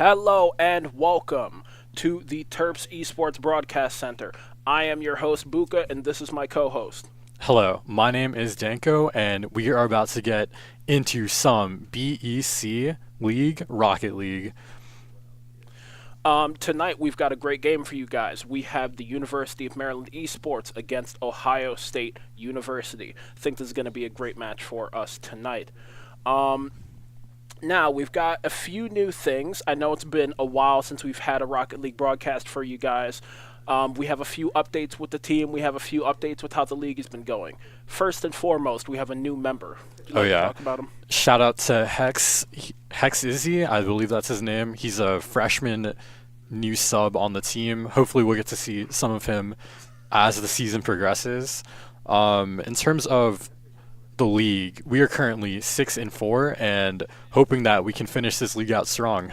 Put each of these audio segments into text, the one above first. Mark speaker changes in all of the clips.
Speaker 1: Hello and welcome to the Terps Esports Broadcast Center. I am your host, Buka, and this is my co-host.
Speaker 2: Hello, my name is Danko, and we are about to get into some BEC League, Rocket League.
Speaker 1: Tonight we've got a great game for you guys. We have the University of Maryland Esports against Ohio State University. I think this is going to be a great match for us tonight. Now, we've got a few new things. I know it's been a while since we've had a Rocket League broadcast for you guys. We have a few updates with the team. We have a few updates with how the league has been going. First and foremost, we have a new member. Would you like to talk about him?
Speaker 2: Shout out to Hex Izzy, I believe that's his name. He's a freshman new sub on the team. Hopefully we'll get to see some of him as the season progresses. In terms of the league, we are currently 6-4 and hoping that we can finish this league out strong.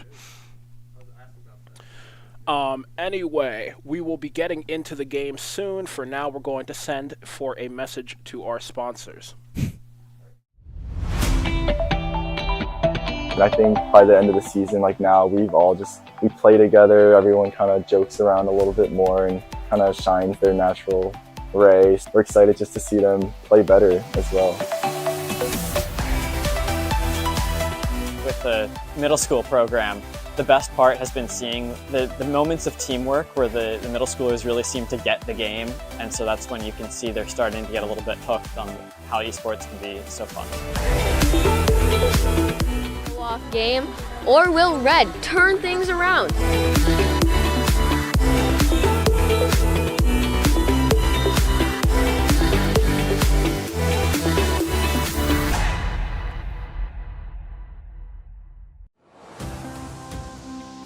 Speaker 1: Anyway, we will be getting into the game soon. For now, we're going to send for a message to our sponsors.
Speaker 3: I think by the end of the season, like now, we play together. Everyone kind of jokes around a little bit more and kind of shines their natural ray. We're excited just to see them play better as well.
Speaker 4: With the middle school program, the best part has been seeing the moments of teamwork where the middle schoolers really seem to get the game, and so that's when you can see they're starting to get a little bit hooked on how esports can be so fun.
Speaker 5: Off game, or will Red turn things around?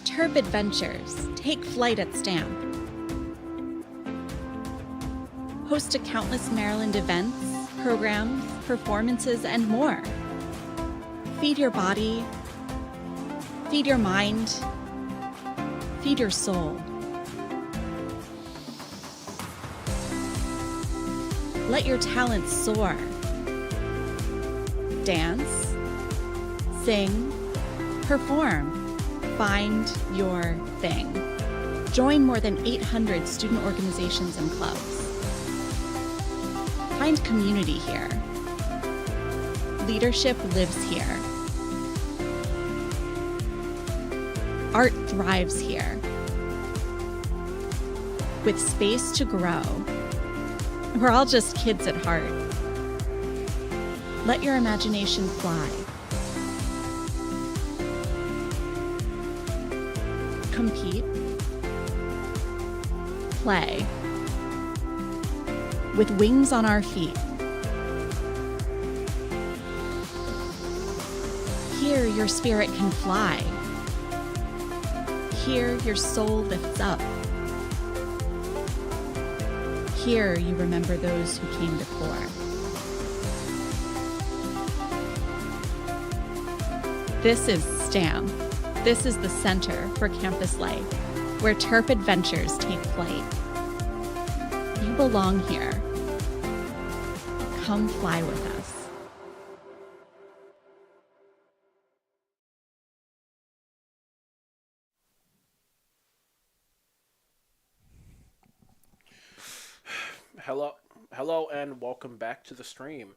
Speaker 6: Terp Adventures take flight at STAM. Host to countless Maryland events, programs, performances, and more. Feed your body, feed your mind, feed your soul. Let your talents soar. Dance, sing, perform. Find your thing. Join more than 800 student organizations and clubs. Find community here. Leadership lives here. Art thrives here. With space to grow. We're all just kids at heart. Let your imagination fly. Compete. Play. With wings on our feet. Here your spirit can fly. Here your soul lifts up. Here you remember those who came before. This is STAM. This is the Center for Campus Life, where Terp Adventures take flight. You belong here. Come fly with us.
Speaker 1: Hello, and welcome back to the stream.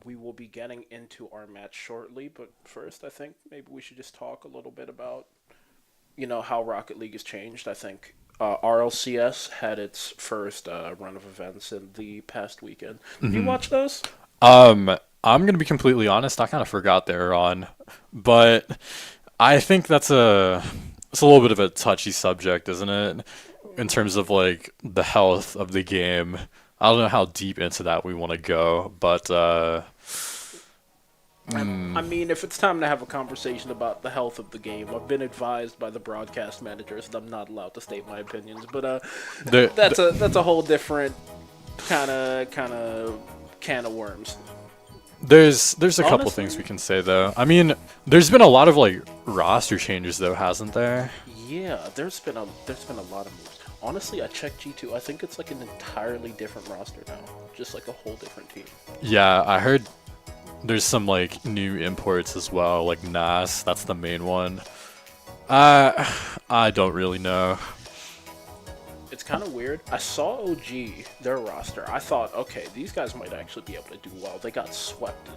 Speaker 1: We will be getting into our match shortly, but first I think maybe we should just talk a little bit about, how Rocket League has changed. I think RLCS had its first run of events in the past weekend. Did you watch those?
Speaker 2: I'm going to be completely honest, I kind of forgot they were on, but I think it's a little bit of a touchy subject, isn't it? In terms of like the health of the game. I don't know how deep into that we want to go, but
Speaker 1: I mean, if it's time to have a conversation about the health of the game, I've been advised by the broadcast managers that I'm not allowed to state my opinions. But that's a whole different kind of can of worms.
Speaker 2: There's a couple things we can say though. I mean, there's been a lot of like roster changes though, hasn't there?
Speaker 1: Yeah, there's been a lot of moves. Honestly, I checked G2. I think it's like an entirely different roster now. Just like a whole different team.
Speaker 2: Yeah, I heard there's some like new imports as well, like Nas, that's the main one. I don't really know.
Speaker 1: It's kind of weird. I saw OG, their roster. I thought, okay, these guys might actually be able to do well. They got swept in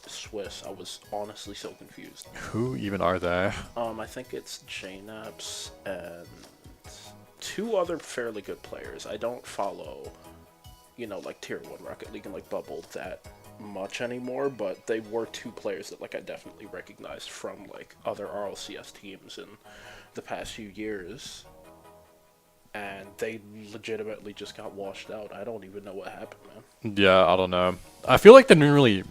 Speaker 1: Swiss. I was honestly so confused.
Speaker 2: Who even are they?
Speaker 1: I think it's JNAPS and 2 other fairly good players. I don't follow, like Tier 1 Rocket League and like Bubble that much anymore, but they were 2 players that like I definitely recognized from like other RLCS teams in the past few years. And they legitimately just got washed out. I don't even know what happened, man.
Speaker 2: Yeah, I don't know. I feel like they didn't really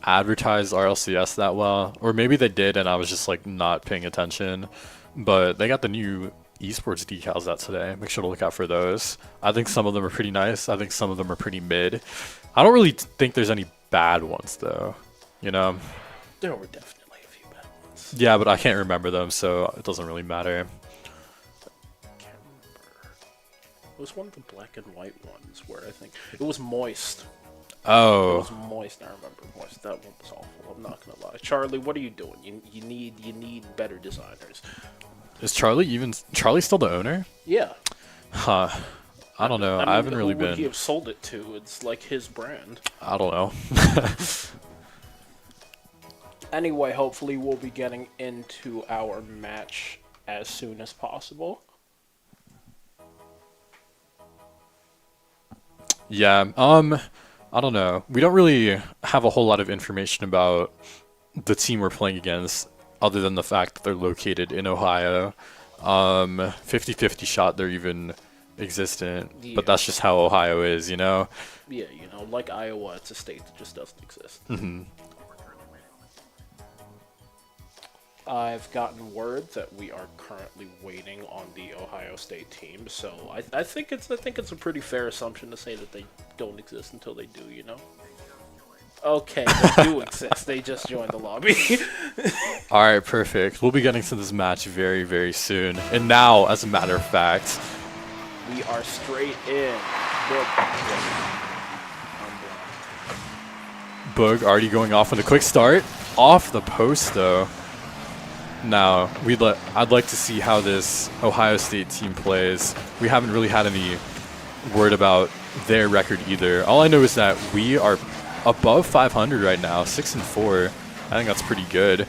Speaker 2: advertise RLCS that well, or maybe they did and I was just like not paying attention. But they got the new esports decals out today. Make sure to look out for those. I think some of them are pretty nice. I think some of them are pretty mid. I don't really think there's any bad ones though.
Speaker 1: There were definitely a few bad ones.
Speaker 2: Yeah, but I can't remember them, so it doesn't really matter.
Speaker 1: It was one of the black and white ones where I think it was Moist.
Speaker 2: Oh.
Speaker 1: It was Moist. I remember Moist. That one was awful. I'm not gonna lie. Charlie, what are you doing? You need better designers.
Speaker 2: Is Charlie still the owner?
Speaker 1: Yeah.
Speaker 2: Huh. I don't know. I haven't really
Speaker 1: who
Speaker 2: been.
Speaker 1: would he have sold it to? It's like his brand.
Speaker 2: I don't know.
Speaker 1: Anyway, hopefully we'll be getting into our match as soon as possible.
Speaker 2: Yeah, I don't know. We don't really have a whole lot of information about the team we're playing against, other than the fact that they're located in Ohio. 50-50 shot they're even existent,
Speaker 1: Yeah.
Speaker 2: but that's just how Ohio is,
Speaker 1: Yeah, like Iowa, it's a state that just doesn't exist.
Speaker 2: Mm-hmm.
Speaker 1: I've gotten word that we are currently waiting on the Ohio State team, so I think it's a pretty fair assumption to say that they don't exist until they do. Okay, they do exist. They just joined the lobby.
Speaker 2: All right, perfect. We'll be getting to this match very, very soon. And now, as a matter of fact,
Speaker 1: we are straight in.
Speaker 2: Boog already going off with a quick start. Off the post, though. Now, I'd like to see how this Ohio State team plays. We haven't really had any word about their record either. All I know is that we are above 500 right now, 6-4. I think that's pretty good.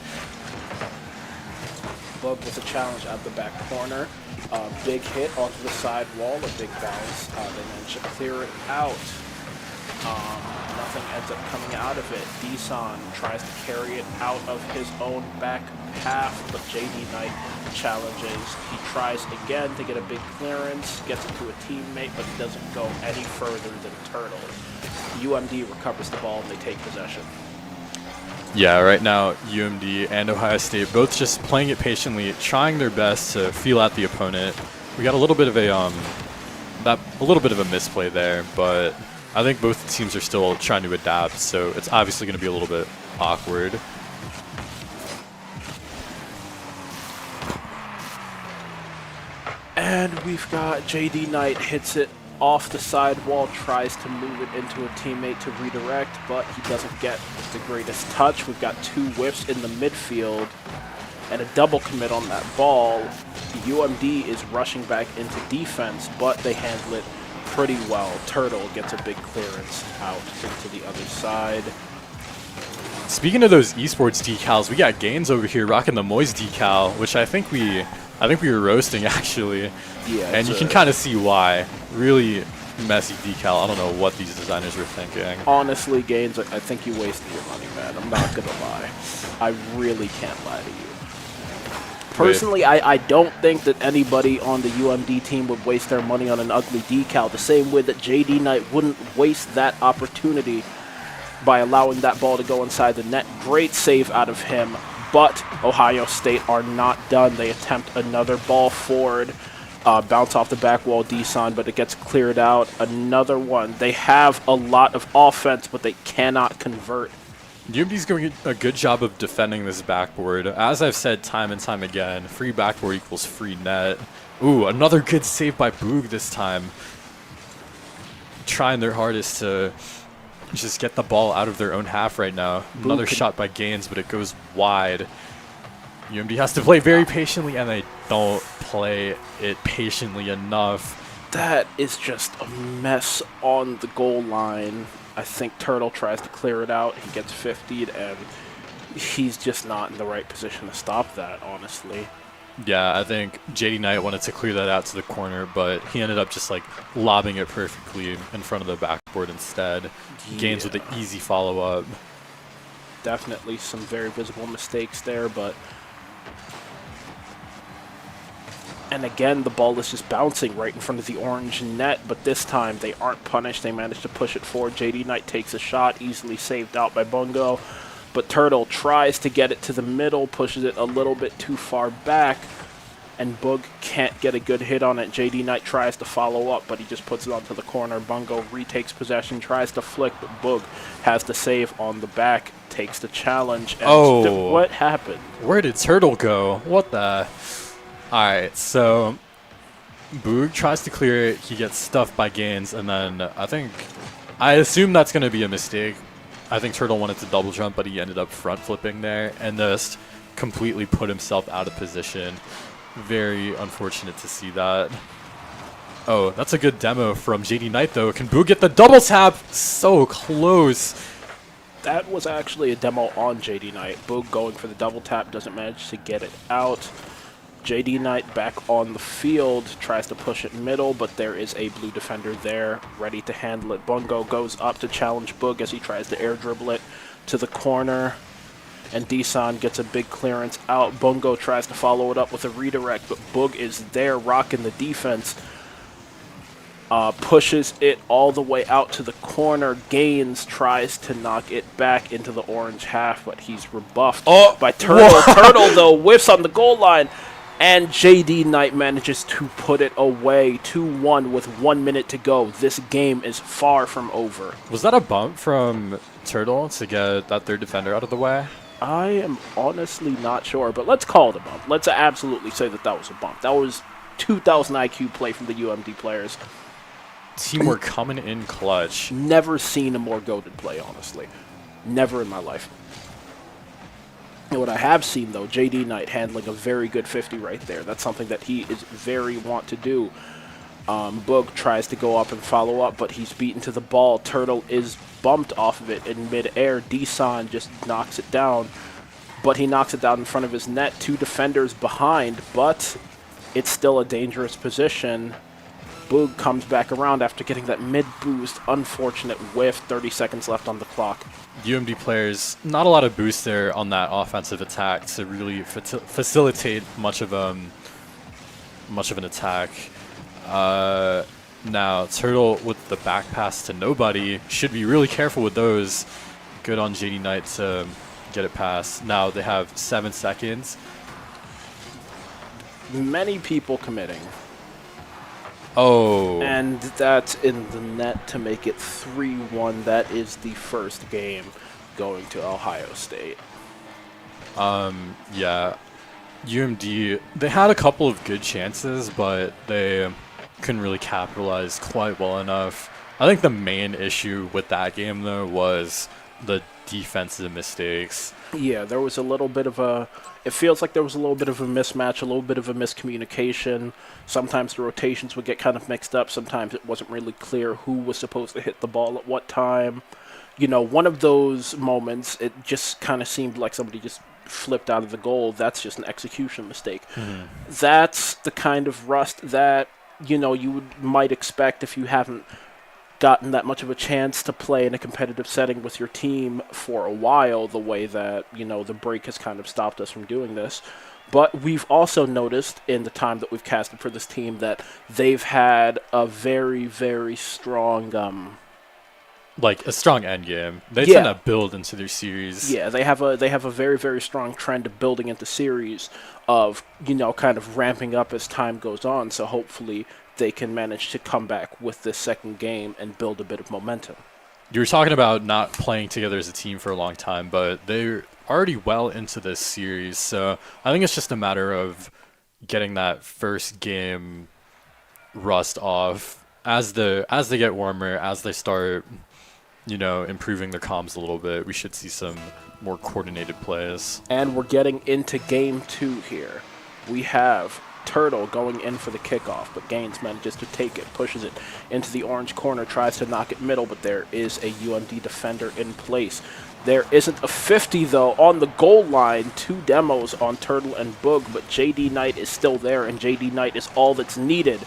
Speaker 1: Bug with a challenge at the back corner. Big hit onto the side wall, a big bounce. They managed to clear it out. Nothing ends up coming out of it. Deson tries to carry it out of his own back half, but JD Knight challenges. He tries again to get a big clearance, gets it to a teammate, but it doesn't go any further than Turtle. UMD recovers the ball and they take possession.
Speaker 2: Yeah, right now UMD and Ohio State both just playing it patiently, trying their best to feel out the opponent. We got a little bit of a misplay there, but I think both teams are still trying to adapt, so it's obviously going to be a little bit awkward.
Speaker 1: And we've got JD Knight hits it off the side wall, tries to move it into a teammate to redirect, but he doesn't get the greatest touch. We've got 2 whiffs in the midfield and a double commit on that ball. UMD is rushing back into defense, but they handle it pretty well. Turtle gets a big clearance out into the other side.
Speaker 2: Speaking of those esports decals, we got Gaines over here rocking the Moist decal, which I think we were roasting actually.
Speaker 1: Yeah,
Speaker 2: and you can kind of see why. Really messy decal. I don't know what these designers were thinking.
Speaker 1: Honestly, Gaines, I think you wasted your money, man. I'm not gonna lie. I really can't lie to you. Personally, I don't think that anybody on the UMD team would waste their money on an ugly decal, the same way that JD Knight wouldn't waste that opportunity by allowing that ball to go inside the net. Great save out of him, but Ohio State are not done. They attempt another ball forward, bounce off the back wall, Deson, but it gets cleared out. Another one. They have a lot of offense, but they cannot convert.
Speaker 2: UMD's doing a good job of defending this backboard. As I've said time and time again, free backboard equals free net. Ooh, another good save by Boog this time. Trying their hardest to just get the ball out of their own half right now. Another shot by Gaines, but it goes wide. UMD has to play very patiently, and they don't play it patiently enough.
Speaker 1: That is just a mess on the goal line. I think Turtle tries to clear it out. He gets 50'd, and he's just not in the right position to stop that, honestly.
Speaker 2: Yeah, I think JD Knight wanted to clear that out to the corner, but he ended up just like lobbing it perfectly in front of the backboard instead. Gaines with the easy follow-up.
Speaker 1: Definitely some very visible mistakes there, but... And again, the ball is just bouncing right in front of the orange net, but this time they aren't punished. They manage to push it forward. JD Knight takes a shot, easily saved out by Bungo. But Turtle tries to get it to the middle, pushes it a little bit too far back, and Boog can't get a good hit on it. JD Knight tries to follow up, but he just puts it onto the corner. Bungo retakes possession, tries to flick, but Boog has the save on the back, takes the challenge. And what happened?
Speaker 2: Where did Turtle go? What the... Alright, so Boog tries to clear it, he gets stuffed by Gaines, and then I assume that's going to be a mistake. I think Turtle wanted to double jump, but he ended up front flipping there and just completely put himself out of position. Very unfortunate to see that. Oh, that's a good demo from JD Knight, though. Can Boog get the double tap? So close.
Speaker 1: That was actually a demo on JD Knight. Boog going for the double tap, doesn't manage to get it out. JD Knight back on the field, tries to push it middle, but there is a blue defender there, ready to handle it. Bungo goes up to challenge Boog as he tries to air dribble it to the corner, and Desan gets a big clearance out. Bungo tries to follow it up with a redirect, but Boog is there rocking the defense. Pushes it all the way out to the corner. Gaines tries to knock it back into the orange half, but he's rebuffed by Turtle. Turtle, though, whiffs on the goal line. And JD Knight manages to put it away, 2-1 with 1 minute to go. This game is far from over.
Speaker 2: Was that a bump from Turtle to get that third defender out of the way?
Speaker 1: I am honestly not sure, but let's call it a bump. Let's absolutely say that that was a bump. That was 2,000 IQ play from the UMD players.
Speaker 2: Teamwork coming in clutch.
Speaker 1: Never seen a more goated play, honestly. Never in my life. And what I have seen, though, JD Knight handling a very good 50 right there. That's something that he is very want to do. Boog tries to go up and follow up, but he's beaten to the ball. Turtle is bumped off of it in midair. Desan just knocks it down, but he knocks it down in front of his net. 2 defenders behind, but it's still a dangerous position. Boog comes back around after getting that mid-boost. Unfortunate whiff. 30 seconds left on the clock.
Speaker 2: UMD players, not a lot of boost there on that offensive attack to really facilitate much of an attack. Now, Turtle with the back pass to nobody should be really careful with those. Good on JD Knight to get it past. Now they have 7 seconds.
Speaker 1: Many people committing.
Speaker 2: Oh.
Speaker 1: And that's in the net to make it 3-1. That is the first game going to Ohio State.
Speaker 2: Yeah. UMD, they had a couple of good chances, but they couldn't really capitalize quite well enough. I think the main issue with that game, though, was the defensive mistakes.
Speaker 1: Yeah, there was a little bit of a... It feels like there was a little bit of a mismatch, a little bit of a miscommunication. Sometimes the rotations would get kind of mixed up. Sometimes it wasn't really clear who was supposed to hit the ball at what time. You know, one of those moments, it just kind of seemed like somebody just flipped out of the goal. That's just an execution mistake. That's the kind of rust that, you know, you might expect if you haven't gotten that much of a chance to play in a competitive setting with your team for a while, the way that, you know, the break has kind of stopped us from doing this. But we've also noticed in the time that we've casted for this team that they've had a very, very strong...
Speaker 2: like a strong end game. They tend to build into their series.
Speaker 1: Yeah, they have a very, very strong trend of building into series of, you know, kind of ramping up as time goes on. So hopefully they can manage to come back with this second game and build a bit of momentum.
Speaker 2: You were talking about not playing together as a team for a long time, but they're already well into this series. So I think it's just a matter of getting that first game rust off as they get warmer, as they start improving their comms a little bit. We should see some more coordinated plays.
Speaker 1: And we're getting into game 2 here. We have Turtle going in for the kickoff, but Gaines manages to take it, pushes it into the orange corner, tries to knock it middle, but there is a UMD defender in place. There isn't a 50, though, on the goal line. 2 demos on Turtle and Boog, but JD Knight is still there, and JD Knight is all that's needed.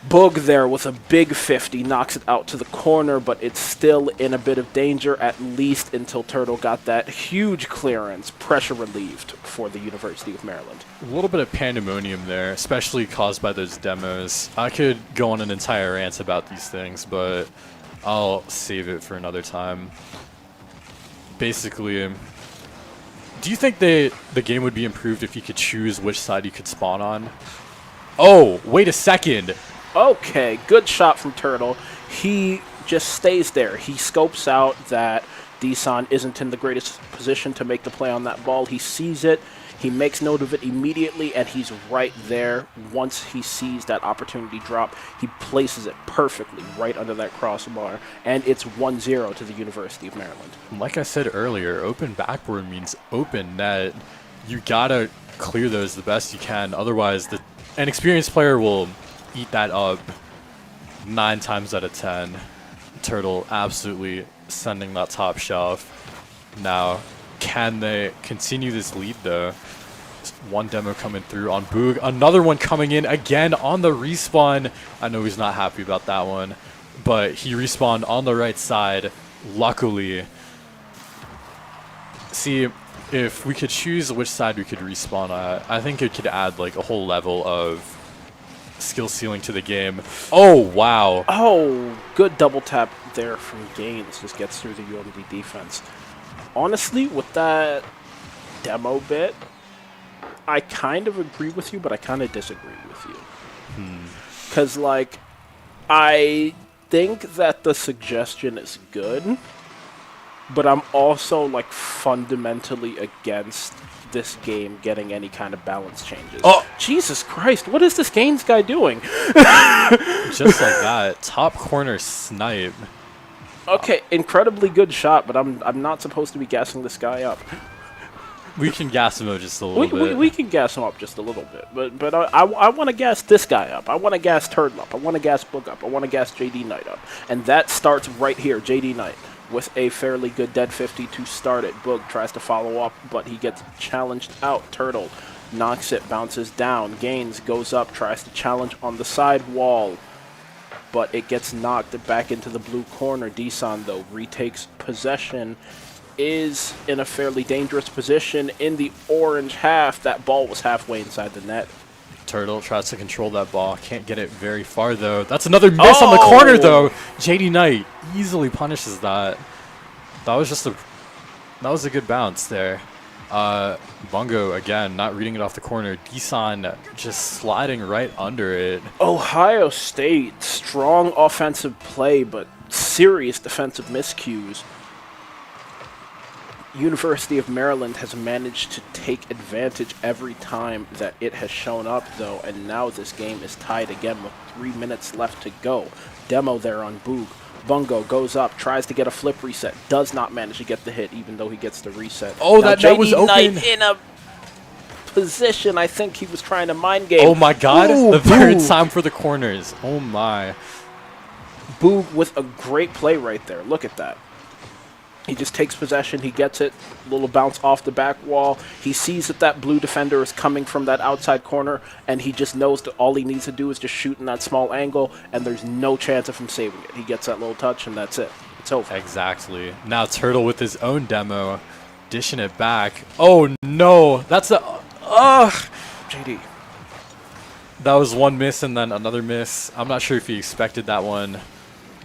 Speaker 1: Boog there with a big 50, knocks it out to the corner, but it's still in a bit of danger, at least until Turtle got that huge clearance, pressure relieved for the University of Maryland.
Speaker 2: A little bit of pandemonium there, especially caused by those demos. I could go on an entire rant about these things, but I'll save it for another time. Basically, do you think the game would be improved if you could choose which side you could spawn on? Oh, wait a second.
Speaker 1: Okay, good shot from Turtle. He just stays there. He scopes out that Desan isn't in the greatest position to make the play on that ball. He sees it. He makes note of it immediately, and he's right there. Once he sees that opportunity drop, he places it perfectly right under that crossbar, and it's 1-0 to the University of Maryland.
Speaker 2: Like I said earlier, open backboard means open net. You gotta clear those the best you can, otherwise an experienced player will eat that up 9 times out of 10. Turtle absolutely sending that top shelf. Now, can they continue this lead though? Just one demo coming through on Boog. Another one coming in again on the respawn. I know he's not happy about that one, but he respawned on the right side, luckily. See, if we could choose which side we could respawn at, I think it could add like a whole level of skill ceiling to the game. Oh, wow.
Speaker 1: Oh, good double tap there from Gaines. Just gets through the UMD defense. Honestly, with that demo bit, I kind of agree with you, but I kind of disagree with you. Because, like, I think that the suggestion is good, but I'm also, like, fundamentally against this game getting any kind of balance changes.
Speaker 2: Oh!
Speaker 1: Jesus Christ, what is this Gaines guy doing?
Speaker 2: Just like that. Top corner snipe.
Speaker 1: Okay, incredibly good shot, but I'm not supposed to be gassing this guy up.
Speaker 2: We can gas him up just a little bit.
Speaker 1: We can gas him up just a little bit, but I want to gas this guy up. I want to gas Turtle up. I want to gas Boog up. I want to gas JD Knight up. And that starts right here, JD Knight, with a fairly good dead 50 to start it. Boog tries to follow up, but he gets challenged out. Turtle knocks it, bounces down. Gaines goes up, tries to challenge on the side wall, but it gets knocked back into the blue corner. Desan, though, retakes possession, is in a fairly dangerous position in the orange half. That ball was halfway inside the net.
Speaker 2: Turtle tries to control that ball. Can't get it very far, though. That's another miss on the corner, though. JD Knight easily punishes that. That was a good bounce there. Bungo, again, not reading it off the corner. Desan just sliding right under it.
Speaker 1: Ohio State, strong offensive play, but serious defensive miscues. University of Maryland has managed to take advantage every time that it has shown up, though, and now this game is tied again with 3 minutes left to go. Demo there on Boog. Bungo goes up, tries to get a flip reset, does not manage to get the hit, even though he gets the reset.
Speaker 2: Oh, that net was open.
Speaker 1: Knight in a position, I think he was trying to mind game.
Speaker 2: Oh my god,
Speaker 1: Ooh,
Speaker 2: the third time for the corners. Oh my.
Speaker 1: Boog with a great play right there. Look at that. He just takes possession, he gets it, little bounce off the back wall. He sees that that blue defender is coming from that outside corner, and he just knows that all he needs to do is just shoot in that small angle, and there's no chance of him saving it. He gets that little touch, and that's it. It's over.
Speaker 2: Exactly. Now Turtle with his own demo, dishing it back. Oh no, that's a...
Speaker 1: JD.
Speaker 2: That was one miss and then another miss. I'm not sure if he expected that one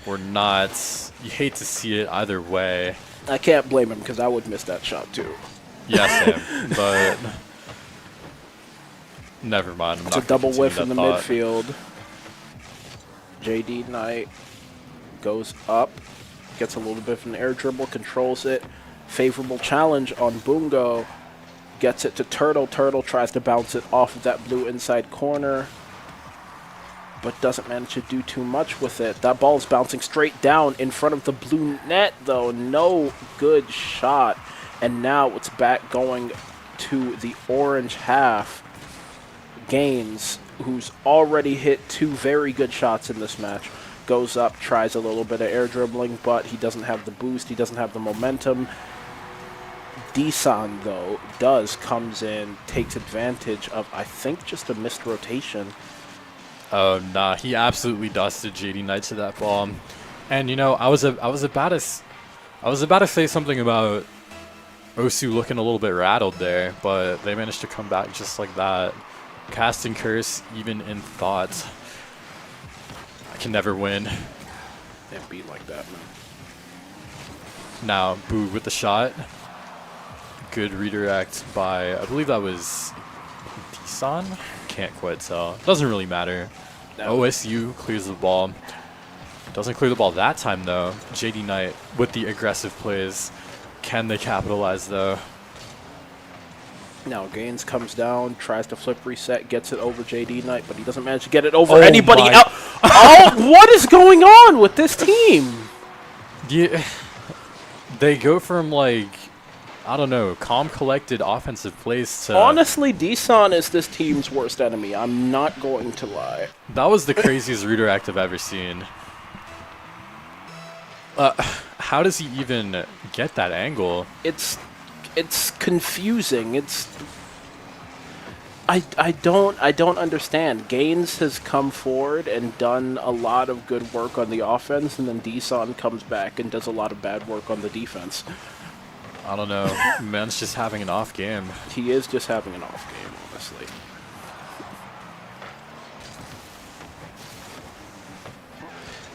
Speaker 2: or not. You hate to see it either way.
Speaker 1: I can't blame him because I would miss that shot too.
Speaker 2: Yes, Sam, but never mind.
Speaker 1: It's a double whiff in the midfield. JD Knight goes up, gets a little bit of an air dribble, controls it. Favorable challenge on Bungo. Gets it to Turtle. Turtle tries to bounce it off of that blue inside corner. but doesn't manage to do too much with it. That ball is bouncing straight down in front of the blue net, though. No good shot. And now it's back going to the orange half. Gaines, who's already hit 2 very good shots in this match, goes up, tries a little bit of air dribbling, but he doesn't have the boost, he doesn't have the momentum. Desan, though, comes in, takes advantage of, I think, just a missed rotation.
Speaker 2: Oh, nah, he absolutely dusted JD Knight to that ball. And, you know, I was about to say something about OSU looking a little bit rattled there, but they managed to come back just like that. Casting Curse, even in thought. I can never win.
Speaker 1: Can't beat like that, man.
Speaker 2: Now, Boog with the shot. Good redirect by, I believe that was Desan? Can't quite tell. Doesn't really matter.
Speaker 1: No.
Speaker 2: OSU clears the ball. Doesn't clear the ball that time, though. JD Knight with the aggressive plays. Can they capitalize, though?
Speaker 1: Now Gaines comes down, tries to flip reset, gets it over JD Knight, but he doesn't manage to get it over
Speaker 2: Oh
Speaker 1: anybody
Speaker 2: my-
Speaker 1: else. Oh, what is going on with this team?
Speaker 2: Yeah, they go from, like, I don't know, calm, collected offensive plays to...
Speaker 1: Honestly, Desan is this team's worst enemy. I'm not going to lie.
Speaker 2: That was the craziest redirect I've ever seen. How does he even get that angle?
Speaker 1: It's confusing. I don't understand. Gaines has come forward and done a lot of good work on the offense, and then Desan comes back and does a lot of bad work on the defense.
Speaker 2: I don't know. Man's just having an off game.
Speaker 1: He is just having an off game, honestly.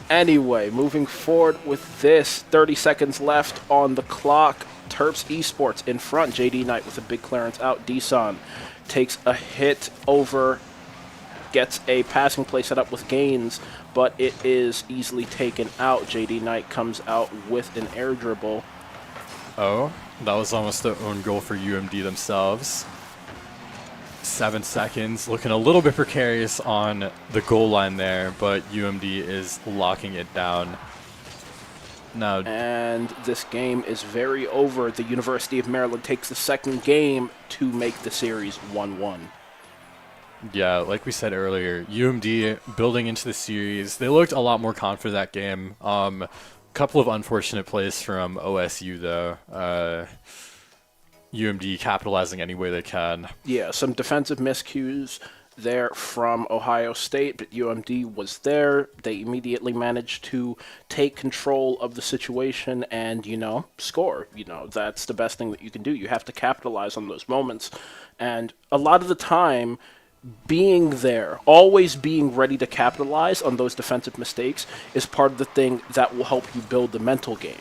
Speaker 1: Anyway, moving forward with this, 30 seconds left on the clock. Terps Esports in front. JD Knight with a big clearance out. Desan takes a hit over, gets a passing play set up with Gaines, but it is easily taken out. JD Knight comes out with an air dribble.
Speaker 2: Oh, that was almost the own goal for UMD themselves. 7 seconds, looking a little bit precarious on the goal line there, but UMD is locking it down. Now,
Speaker 1: And this game is very over. The University of Maryland takes the second game to make the series 1-1.
Speaker 2: yeah, like we said earlier, UMD building into the series, they looked a lot more confident that game. Couple of unfortunate plays from OSU, though. UMD capitalizing any way they can.
Speaker 1: Yeah, some defensive miscues there from Ohio State, but UMD was there. They immediately managed to take control of the situation and, score. That's the best thing that you can do. You have to capitalize on those moments. And a lot of the time, being there, always being ready to capitalize on those defensive mistakes is part of the thing that will help you build the mental game,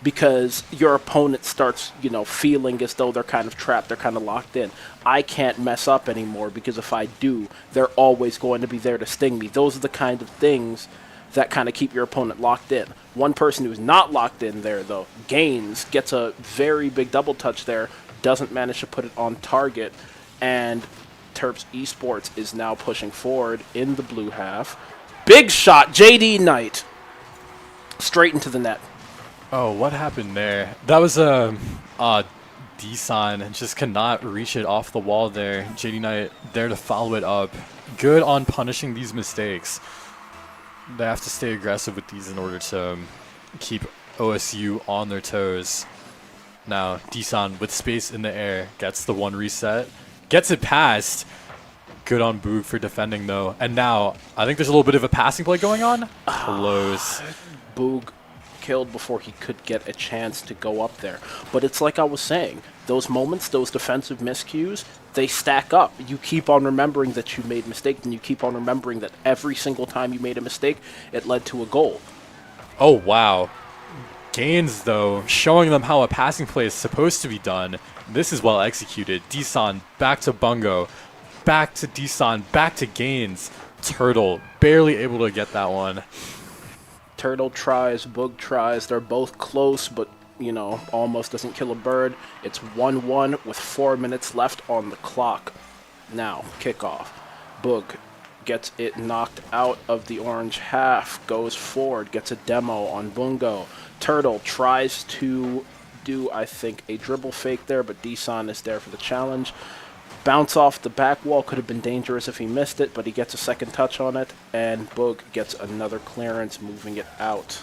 Speaker 1: because your opponent starts, feeling as though they're kind of trapped, they're kind of locked in. I can't mess up anymore because if I do, they're always going to be there to sting me. Those are the kind of things that kind of keep your opponent locked in. One person who's not locked in there, though, Gaines, gets a very big double touch there, doesn't manage to put it on target, and Terps Esports is now pushing forward in the blue half. Big shot, JD Knight, straight into the net.
Speaker 2: Oh, what happened there? That was a Desan just cannot reach it off the wall there. JD Knight there to follow it up. Good on punishing these mistakes. They have to stay aggressive with these in order to keep OSU on their toes. Now, Desan with space in the air gets the one reset. Gets it past. Good on Boog for defending, though. And now, I think there's a little bit of a passing play going on. Close.
Speaker 1: Boog killed before he could get a chance to go up there. But it's like I was saying, those moments, those defensive miscues, they stack up. You keep on remembering that you made mistakes, and you keep on remembering that every single time you made a mistake, it led to a goal.
Speaker 2: Oh, wow. Gaines, though, showing them how a passing play is supposed to be done. This is well executed. Desan back to Bungo. Back to Desan. Back to Gaines. Turtle barely able to get that one.
Speaker 1: Turtle tries, Boog tries. They're both close, but, almost doesn't kill a bird. It's 1-1 with 4 minutes left on the clock. Now, kickoff. Boog gets it knocked out of the orange half, goes forward, gets a demo on Bungo. Turtle tries to do, I think, a dribble fake there, but Desan is there for the challenge. Bounce off the back wall, could have been dangerous if he missed it, but he gets a second touch on it, and Boog gets another clearance, moving it out.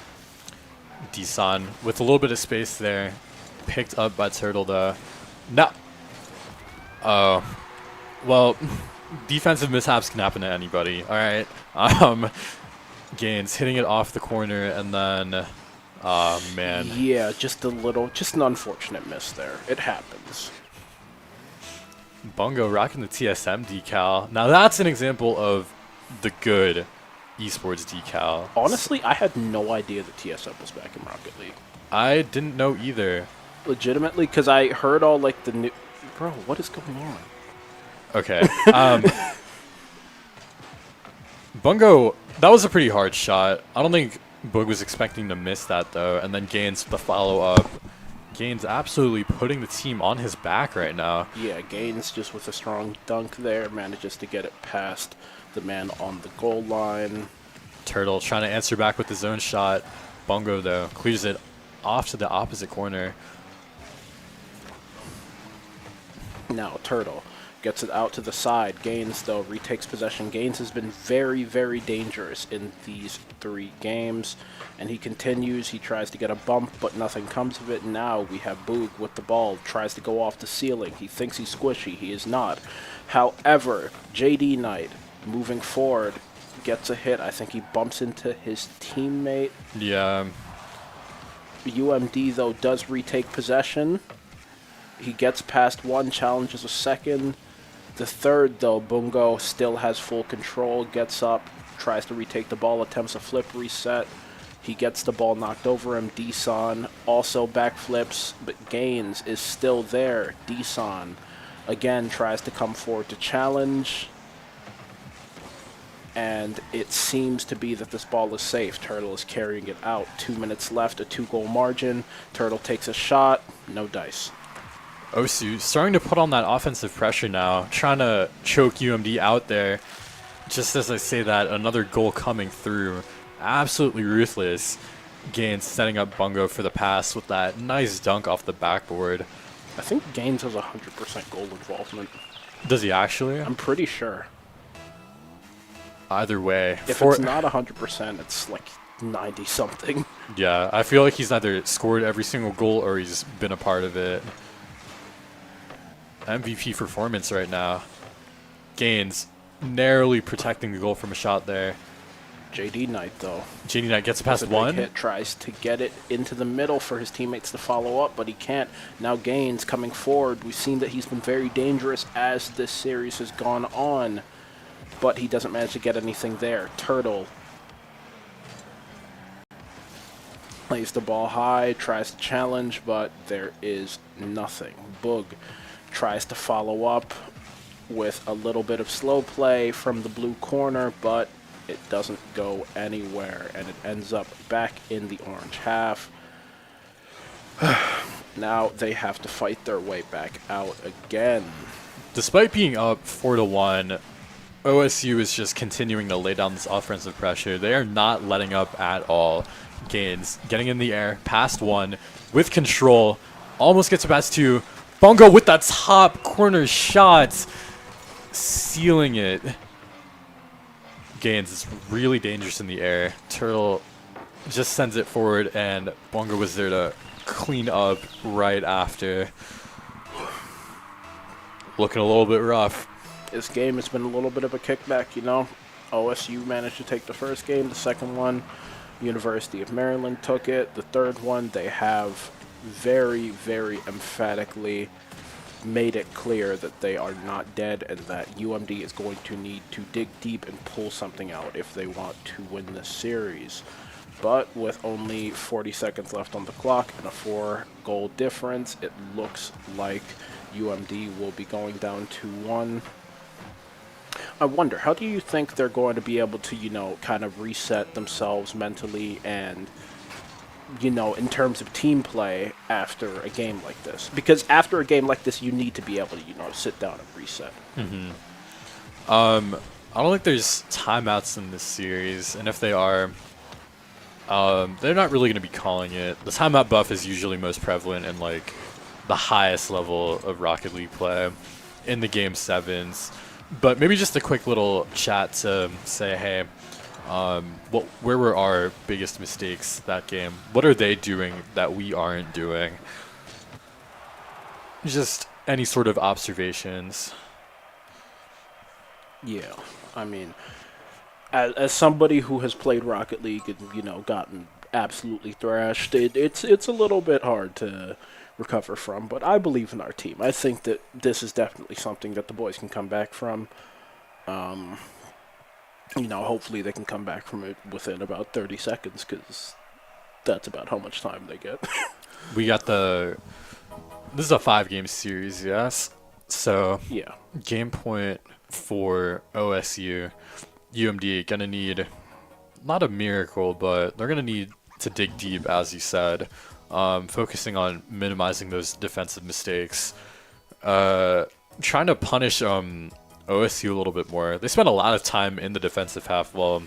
Speaker 2: Desan with a little bit of space there, picked up by Turtle though. No. Oh. Well, defensive mishaps can happen to anybody, alright? Gaines hitting it off the corner, and then, oh man.
Speaker 1: Yeah, just an unfortunate miss there. It happens.
Speaker 2: Bungo rocking the TSM decal. Now that's an example of the good esports decal.
Speaker 1: Honestly, I had no idea that TSM was back in Rocket League.
Speaker 2: I didn't know either.
Speaker 1: Legitimately, because I heard all like the new... Bro, what is going on?
Speaker 2: Okay. Bungo, that was a pretty hard shot. I don't think Boog was expecting to miss that though. And then Gaines the follow up. Gaines absolutely putting the team on his back right now.
Speaker 1: Yeah, Gaines just with a strong dunk there manages to get it past the man on the goal line.
Speaker 2: Turtle trying to answer back with his own shot. Bungo though clears it off to the opposite corner.
Speaker 1: Now Turtle gets it out to the side. Gaines, though, retakes possession. Gaines has been very, very dangerous in these 3 games. And he continues. He tries to get a bump, but nothing comes of it. Now we have Boog with the ball. Tries to go off the ceiling. He thinks he's squishy. He is not. However, JD Knight, moving forward, gets a hit. I think he bumps into his teammate.
Speaker 2: Yeah.
Speaker 1: UMD, though, does retake possession. He gets past one, challenges a second. The third, though, Bungo still has full control, gets up, tries to retake the ball, attempts a flip reset. He gets the ball knocked over him. Desan also backflips, but Gaines is still there. Desan again tries to come forward to challenge. And it seems to be that this ball is safe. Turtle is carrying it out. 2 minutes left, a 2-goal margin. Turtle takes a shot, no dice.
Speaker 2: OSU starting to put on that offensive pressure now, trying to choke UMD out there. Just as I say that, another goal coming through. Absolutely ruthless. Gaines setting up Bungo for the pass with that nice dunk off the backboard.
Speaker 1: I think Gaines has 100% goal involvement.
Speaker 2: Does he actually?
Speaker 1: I'm pretty sure.
Speaker 2: Either way.
Speaker 1: If it's not 100%, it's like 90-something.
Speaker 2: Yeah, I feel like he's either scored every single goal or he's been a part of it. MVP performance right now. Gaines narrowly protecting the goal from a shot there.
Speaker 1: JD Knight, though.
Speaker 2: JD Knight gets past
Speaker 1: With a big
Speaker 2: one.
Speaker 1: hit, tries to get it into the middle for his teammates to follow up, but he can't. Now Gaines coming forward. We've seen that he's been very dangerous as this series has gone on, but he doesn't manage to get anything there. Turtle plays the ball high, tries to challenge, but there is nothing. Boog tries to follow up with a little bit of slow play from the blue corner, but it doesn't go anywhere, and it ends up back in the orange half. Now they have to fight their way back out again.
Speaker 2: Despite being up 4-1, OSU is just continuing to lay down this offensive pressure. They are not letting up at all. Gaines getting in the air, past one, with control, almost gets past two. Bungo with that top corner shot, sealing it. Gaines is really dangerous in the air. Turtle just sends it forward, and Bungo was there to clean up right after. Looking a little bit rough.
Speaker 1: This game has been a little bit of a kickback, you know. OSU managed to take the first game. The second one, University of Maryland took it. The third one, they have very, very emphatically made it clear that they are not dead and that UMD is going to need to dig deep and pull something out if they want to win this series. But with only 40 seconds left on the clock and a 4-goal difference, it looks like UMD will be going down 2-1. I wonder, how do you think they're going to be able to, you know, kind of reset themselves mentally and, you know, in terms of team play after a game like this? Because after a game like this, you need to be able to, you know, sit down and reset.
Speaker 2: I don't think there's timeouts in this series, and if they are, they're not really going to be calling it. The timeout buff is usually most prevalent in like the highest level of Rocket League play in the game 7s. But maybe just a quick little chat to say, hey, where were our biggest mistakes that game? What are they doing that we aren't doing? Just any sort of observations.
Speaker 1: Yeah, I mean, as somebody who has played Rocket League and, you know, gotten absolutely thrashed, it's a little bit hard to recover from, but I believe in our team. I think that this is definitely something that the boys can come back from. You know, hopefully they can come back from it within about 30 seconds, because that's about how much time they get.
Speaker 2: We got this is a 5-game series, yes? So,
Speaker 1: Yeah.
Speaker 2: game point for OSU, UMD gonna need, not a miracle, but they're gonna need to dig deep, as you said, focusing on minimizing those defensive mistakes, trying to punish OSU a little bit more. They spent a lot of time in the defensive half while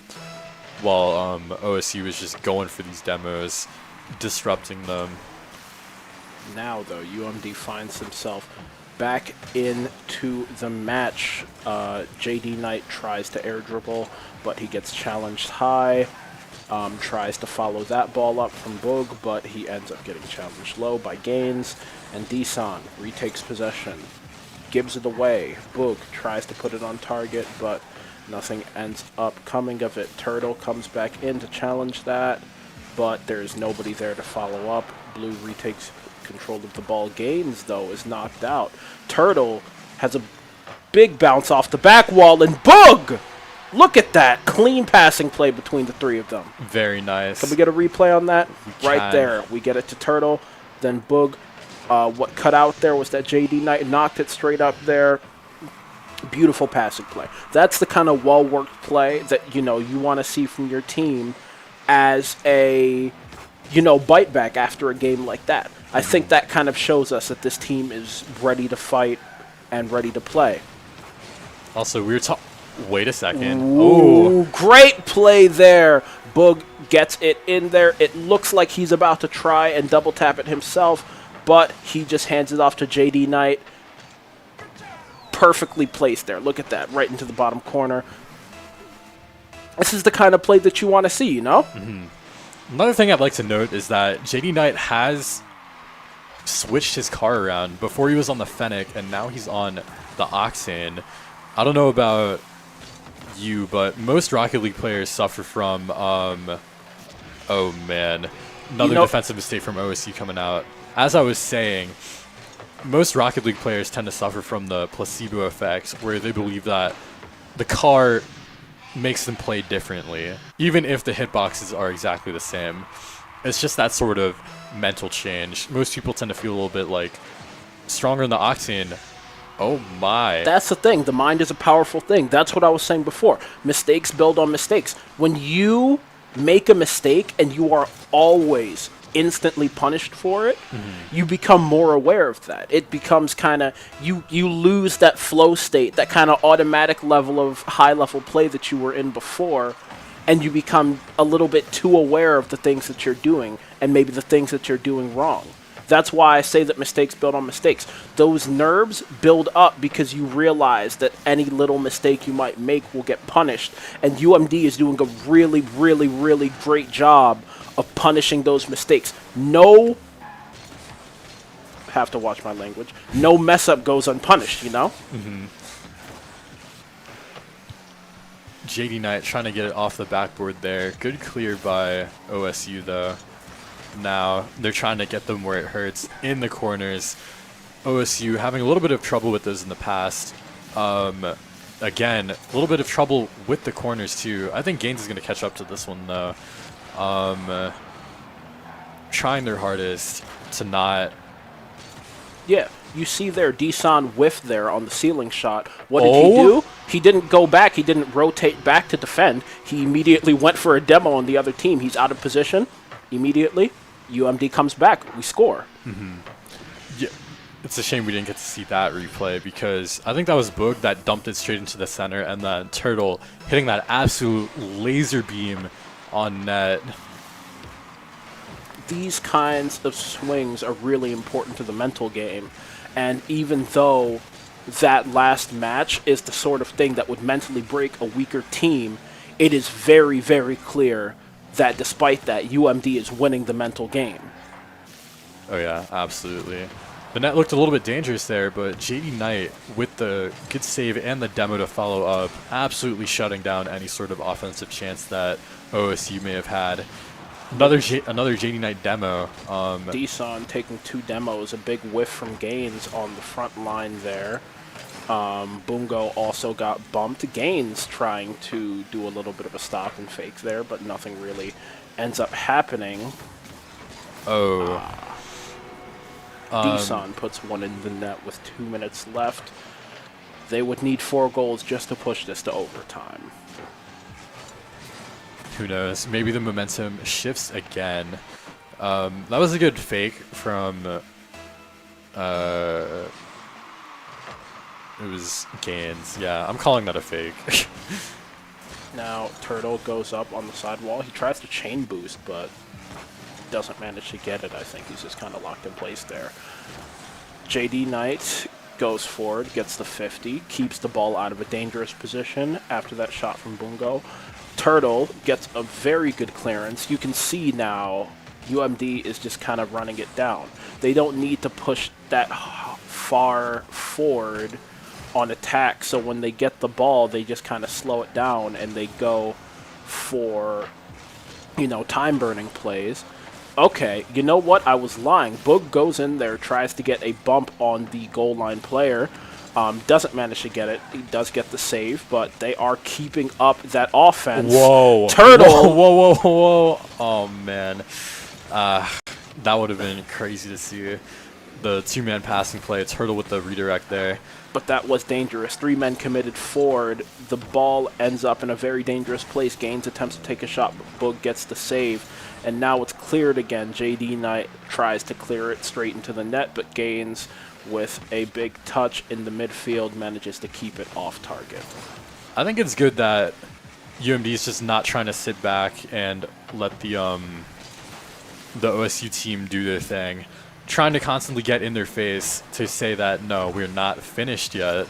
Speaker 2: OSU was just going for these demos, disrupting them.
Speaker 1: Now, though, UMD finds himself back into the match. JD Knight tries to air dribble, but he gets challenged high. Tries to follow that ball up from Boog, but he ends up getting challenged low by Gaines. And Desan retakes possession, gives it away. Boog tries to put it on target, but nothing ends up coming of it. Turtle comes back in to challenge that, but there's nobody there to follow up. Blue retakes control of the ball. Gaines, though, is knocked out. Turtle has a big bounce off the back wall, and Boog! Look at that clean passing play between the three of them.
Speaker 2: Very nice.
Speaker 1: Can we get a replay on that?
Speaker 2: We
Speaker 1: Right
Speaker 2: can.
Speaker 1: there. We get it to Turtle, then Boog. What cut out there was that JD Knight knocked it straight up there. Beautiful passing play. That's the kind of well-worked play that, you know, you want to see from your team as a, you know, bite back after a game like that. I think that kind of shows us that this team is ready to fight and ready to play.
Speaker 2: Also, we were talking. Wait a second.
Speaker 1: Ooh,
Speaker 2: Oh,
Speaker 1: great play there. Boog gets it in there. It looks like he's about to try and double tap it himself, but he just hands it off to JD Knight. Perfectly placed there. Look at that, right into the bottom corner. This is the kind of play that you want to see, you know?
Speaker 2: another thing I'd like to note is that JD Knight has switched his car around. Before he was on the Fennec, and now he's on the Octane. I don't know about you, but most Rocket League players suffer from, oh man, another defensive mistake from OSU coming out. As I was saying, most Rocket League players tend to suffer from the placebo effect, where they believe that the car makes them play differently, even if the hitboxes are exactly the same. It's just that sort of mental change. Most people tend to feel a little bit like stronger in the Octane. Oh my.
Speaker 1: That's the thing. The mind is a powerful thing. That's what I was saying before. Mistakes build on mistakes. When you make a mistake and you are always instantly punished for it, you become more aware of that. It becomes kind of, you lose that flow state, that kind of automatic level of high-level play that you were in before, and you become a little bit too aware of the things that you're doing and maybe the things that you're doing wrong. That's why I say that mistakes build on mistakes. Those nerves build up because you realize that any little mistake you might make will get punished. And UMD is doing a really, really, really great job of punishing those mistakes. No, have to watch my language, no mess up goes unpunished, you know?
Speaker 2: JD Knight trying to get it off the backboard there. Good clear by OSU though. Now they're trying to get them where it hurts in the corners. OSU having a little bit of trouble with those in the past. Again, a little bit of trouble with the corners too. I think Gaines is going to catch up to this one though. Trying their hardest to not.
Speaker 1: Yeah, you see there, Desan whiffed there on the ceiling shot. What did he do? He didn't go back. He didn't rotate back to defend. He immediately went for a demo on the other team. He's out of position immediately. UMD comes back. We score.
Speaker 2: Yeah. it's a shame we didn't get to see that replay, because I think that was Boog that dumped it straight into the center, and then Turtle hitting that absolute laser beam on net.
Speaker 1: These kinds of swings are really important to the mental game, and even though that last match is the sort of thing that would mentally break a weaker team, it is very, very clear that despite that, UMD is winning the mental game.
Speaker 2: Oh yeah, absolutely. The net looked a little bit dangerous there, but JD Knight, with the good save and the demo to follow up, absolutely shutting down any sort of offensive chance that OSU may have had. Another JD Knight demo.
Speaker 1: Deson taking 2 demos, a big whiff from Gaines on the front line there. Bungo also got bumped. Gaines trying to do a little bit of a stop and fake there, but nothing really ends up happening. Deson puts one in the net with 2 minutes left. They would need 4 goals just to push this to overtime.
Speaker 2: Who knows? Maybe the momentum shifts again. That was a good fake from... it was Gaines. Yeah, I'm calling that a fake.
Speaker 1: Now Turtle goes up on the sidewall. He tries to chain boost, but doesn't manage to get it. I think he's just kind of locked in place there. JD Knight goes forward, gets the 50, keeps the ball out of a dangerous position after that shot from Bungo. Turtle gets a very good clearance. You can see now UMD is just kind of running it down. They don't need to push that far forward on attack, so when they get the ball, they just kind of slow it down and they go for, you know, time-burning plays. Okay, you know what? I was lying. Boog goes in there, tries to get a bump on the goal line player. Doesn't manage to get it. He does get the save, but they are keeping up that offense.
Speaker 2: Whoa.
Speaker 1: Turtle.
Speaker 2: Whoa. Oh, man. That would have been crazy to see. The 2-man passing play. Turtle with the redirect there.
Speaker 1: But that was dangerous. 3 men committed forward. The ball ends up in a very dangerous place. Gaines attempts to take a shot, but Boog gets the save. And now it's cleared again. JD Knight tries to clear it straight into the net, but Gaines, with a big touch in the midfield, manages to keep it off target.
Speaker 2: I think it's good that UMD is just not trying to sit back and let the OSU team do their thing. Trying to constantly get in their face to say that, no, we're not finished yet.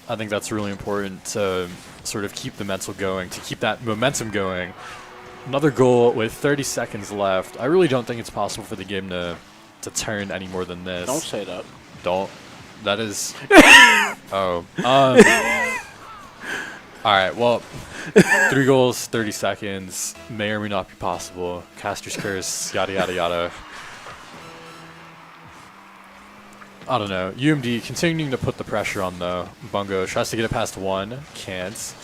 Speaker 2: I think that's really important to sort of keep the mental going, to keep that momentum going. Another goal with 30 seconds left. I really don't think it's possible for the game to turn any more than this.
Speaker 1: Don't say that.
Speaker 2: Don't. That is... Oh. Alright, well, 3 goals, 30 seconds. May or may not be possible. Caster's curse, yada yada yada. I don't know. UMD continuing to put the pressure on, though. Bungo tries to get it past 1. Can't.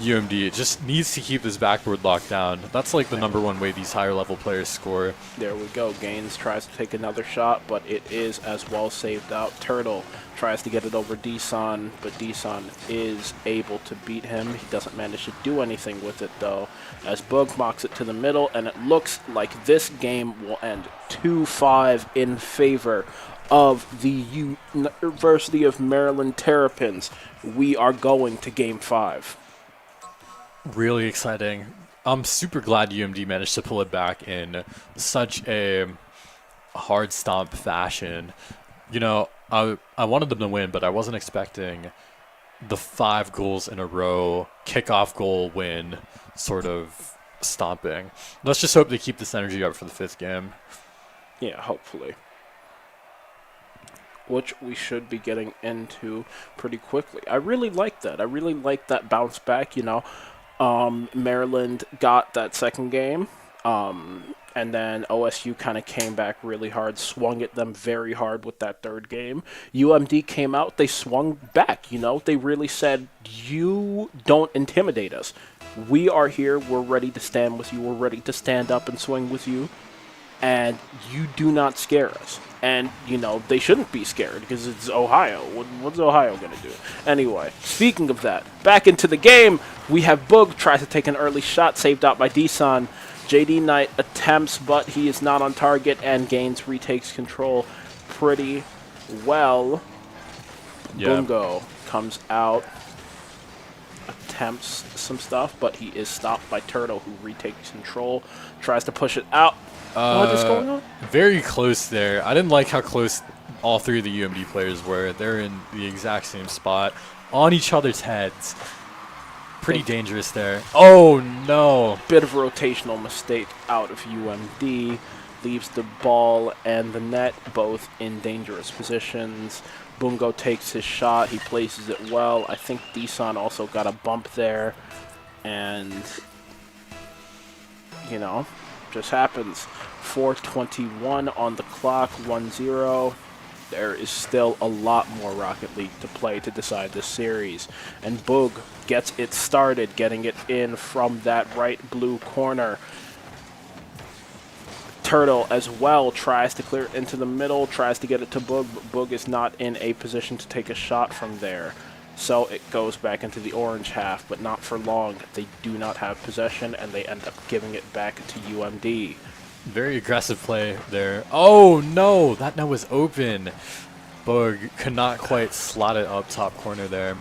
Speaker 2: UMD just needs to keep this backboard locked down. That's like the #1 way these higher level players score.
Speaker 1: There we go. Gaines tries to take another shot, but it is as well saved out. Turtle tries to get it over Deson, but Deson is able to beat him. He doesn't manage to do anything with it, though, as Boog mocks it to the middle, and it looks like this game will end 2-5 in favor of the University of Maryland Terrapins. We are going to Game 5.
Speaker 2: Really exciting. I'm super glad UMD managed to pull it back in such a hard stomp fashion. You know, I wanted them to win, but I wasn't expecting the 5 goals in a row, kickoff goal win sort of stomping. Let's just hope they keep this energy up for the 5th game.
Speaker 1: Yeah, hopefully. Which we should be getting into pretty quickly. I really like that. I really like that bounce back, you know. Maryland got that 2nd game, and then OSU kind of came back really hard, swung at them very hard with that 3rd game. UMD came out, they swung back, you know. They really said, you don't intimidate us. We are here, we're ready to stand with you, we're ready to stand up and swing with you, and you do not scare us. And, you know, they shouldn't be scared because it's Ohio. What's Ohio going to do? Anyway, speaking of that, back into the game, we have Boog tries to take an early shot, saved out by Deson. JD Knight attempts, but he is not on target, and Gaines retakes control pretty well.
Speaker 2: Yeah.
Speaker 1: Bungo comes out, attempts some stuff, but he is stopped by Turtle, who retakes control, tries to push it out. What is going on?
Speaker 2: Very close there. I didn't like how close all three of the UMD players were. They're in the exact same spot, on each other's heads. Pretty dangerous there. Oh, no.
Speaker 1: Bit of rotational mistake out of UMD. Leaves the ball and the net both in dangerous positions. Bungo takes his shot. He places it well. I think Deson also got a bump there. And, you know, just happens. 4:21 on the clock, 1-0. There is still a lot more Rocket League to play to decide this series. And Boog gets it started, getting it in from that right blue corner. Turtle as well tries to clear it into the middle, tries to get it to Boog, but Boog is not in a position to take a shot from there. So it goes back into the orange half, but not for long. They do not have possession, and they end up giving it back to UMD.
Speaker 2: Very aggressive play there. Oh, no. That net was open. Boog could not quite slot it up top corner there.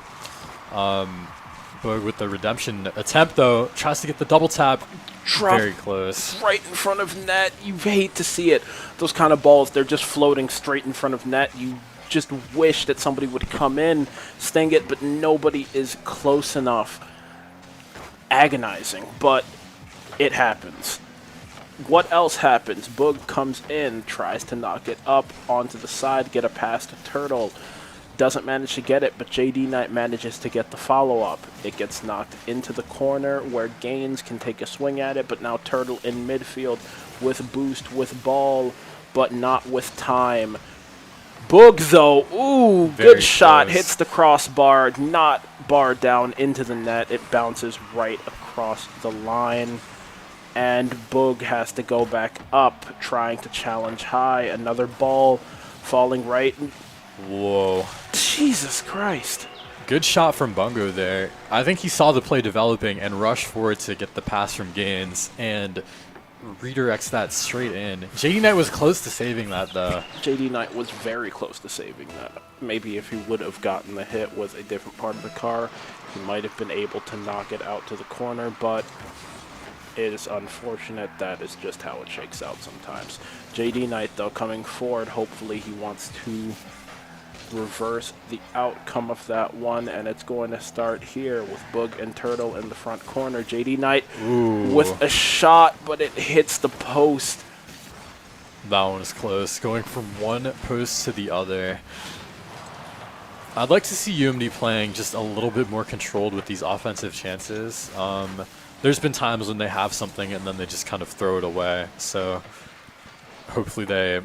Speaker 2: Boog with the redemption attempt, though, tries to get the double tap.
Speaker 1: Drop
Speaker 2: Very close.
Speaker 1: right in front of net. You hate to see it. Those kind of balls, they're just floating straight in front of net. You just wish that somebody would come in, sting it, but nobody is close enough. Agonizing, but it happens. What else happens? Boog comes in, tries to knock it up onto the side, get a pass to Turtle. Doesn't manage to get it, but JD Knight manages to get the follow-up. It gets knocked into the corner where Gaines can take a swing at it, but now Turtle in midfield with boost, with ball, but not with time. Boog, though, ooh,
Speaker 2: Very
Speaker 1: good shot,
Speaker 2: close.
Speaker 1: hits the crossbar, not barred down into the net. It bounces right across the line. And Boog has to go back up, trying to challenge high. Another ball falling right.
Speaker 2: Whoa.
Speaker 1: Jesus Christ.
Speaker 2: Good shot from Bungo there. I think he saw the play developing and rushed forward to get the pass from Gaines and redirects that straight in. JD Knight was close to saving that, though.
Speaker 1: JD Knight was very close to saving that. Maybe if he would have gotten the hit with a different part of the car, he might have been able to knock it out to the corner, but it is unfortunate. That is just how it shakes out sometimes. JD Knight, though, coming forward. Hopefully he wants to reverse the outcome of that one, and it's going to start here with Boog and Turtle in the front corner. JD Knight with a shot, but it hits the post.
Speaker 2: That one is close. Going from one post to the other. I'd like to see UMD playing just a little bit more controlled with these offensive chances. There's been times when they have something and then they just kind of throw it away. So hopefully they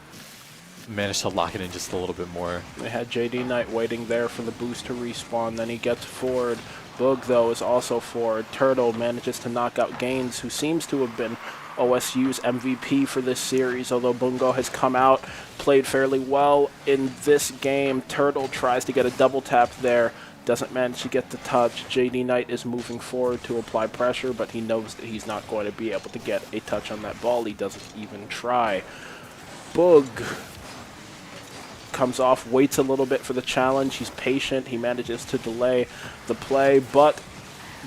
Speaker 2: manage to lock it in just a little bit more.
Speaker 1: They had JD Knight waiting there for the boost to respawn. Then he gets forward. Boog, though, is also forward. Turtle manages to knock out Gaines, who seems to have been OSU's MVP for this series, although Bungo has come out, played fairly well in this game. Turtle tries to get a double tap there. Doesn't manage to get the touch. JD Knight is moving forward to apply pressure, but he knows that he's not going to be able to get a touch on that ball. He doesn't even try. Boog comes off, waits a little bit for the challenge. He's patient. He manages to delay the play, but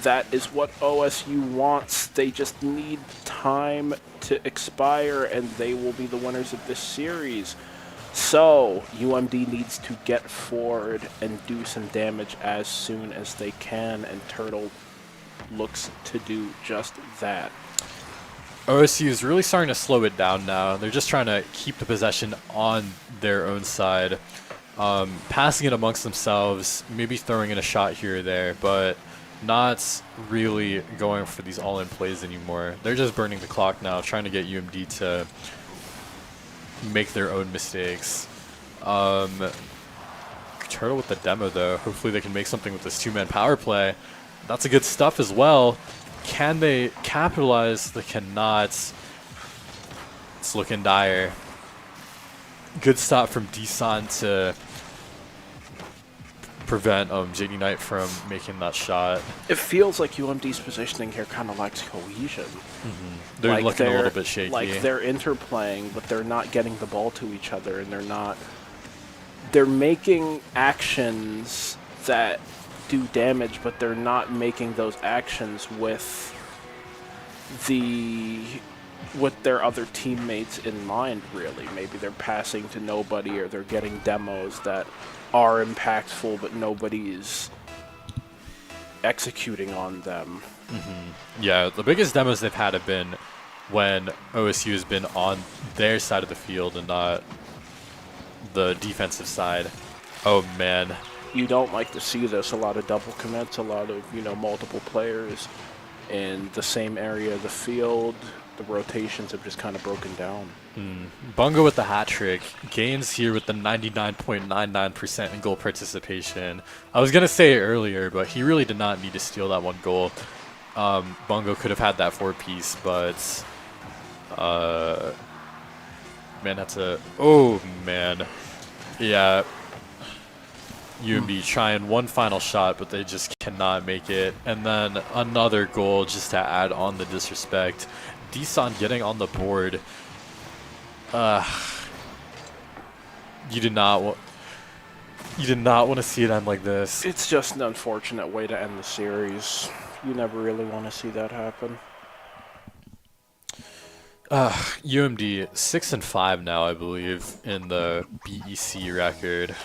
Speaker 1: that is what OSU wants. They just need time to expire, and they will be the winners of this series. So UMD needs to get forward and do some damage as soon as they can, and Turtle looks to do just that.
Speaker 2: OSU is really starting to slow it down now. They're just trying to keep the possession on their own side, passing it amongst themselves, maybe throwing in a shot here or there, but not really going for these all-in plays anymore. They're just burning the clock now, trying to get UMD to make their own mistakes. Turtle with the demo, though. Hopefully they can make something with this two-man power play. That's a good stuff as well. Can they capitalize? They cannot. It's looking dire. Good stop from Deson to prevent JD Knight from making that shot.
Speaker 1: It feels like UMD's positioning here kind of lacks cohesion.
Speaker 2: They're
Speaker 1: Like
Speaker 2: looking a little bit shaky.
Speaker 1: Like they're interplaying, but they're not getting the ball to each other, and they're making actions that do damage, but they're not making those actions with their other teammates in mind, really. Maybe they're passing to nobody, or they're getting demos that are impactful, but nobody's executing on them.
Speaker 2: Yeah, the biggest demos they've had have been when OSU has been on their side of the field and not the defensive side. Oh, man.
Speaker 1: You don't like to see this. A lot of double commits, a lot of, multiple players in the same area of the field. The rotations have just kind of broken down.
Speaker 2: Bungo with the hat trick. Gaines here with the 99.99% in goal participation. I was going to say it earlier, but he really did not need to steal that one goal. Bungo could have had that 4-piece, but man, that's a... Oh, man. Yeah. UMD trying one final shot, but they just cannot make it. And then another goal just to add on the disrespect. Deson getting on the board. You did not want to see it end like this.
Speaker 1: It's just an unfortunate way to end the series. You never really want to see that happen.
Speaker 2: UMD 6-5 now, I believe, in the BEC record.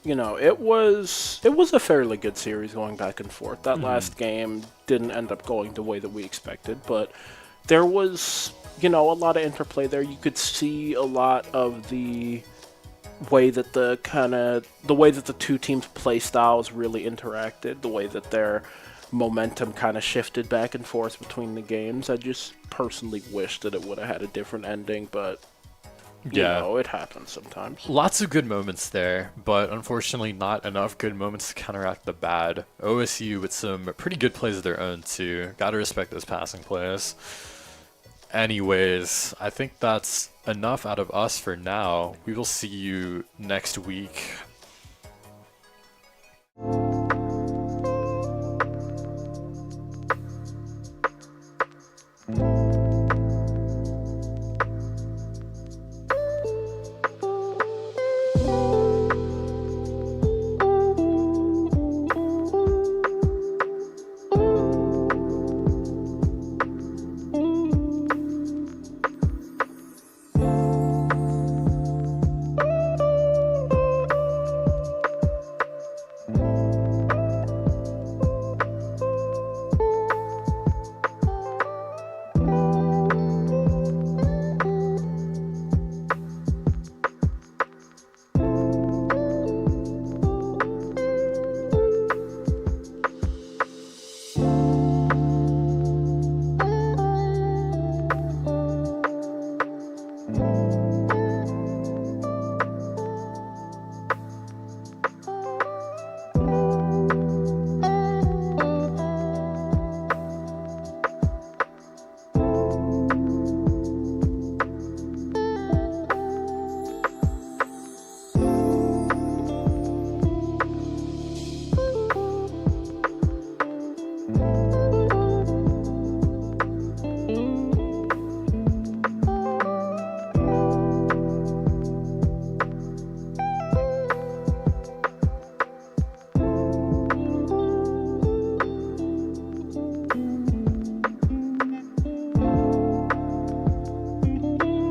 Speaker 1: It was a fairly good series going back and forth. That last game didn't end up going the way that we expected, but there was, a lot of interplay there. You could see a lot of the way that the two teams' play styles really interacted, the way that their momentum kind of shifted back and forth between the games. I just personally wish that it would have had a different ending, but it happens sometimes.
Speaker 2: Lots of good moments there, but unfortunately not enough good moments to counteract the bad. OSU with some pretty good plays of their own too. Gotta respect those passing plays. Anyways, I think that's enough out of us for now. We will see you next week.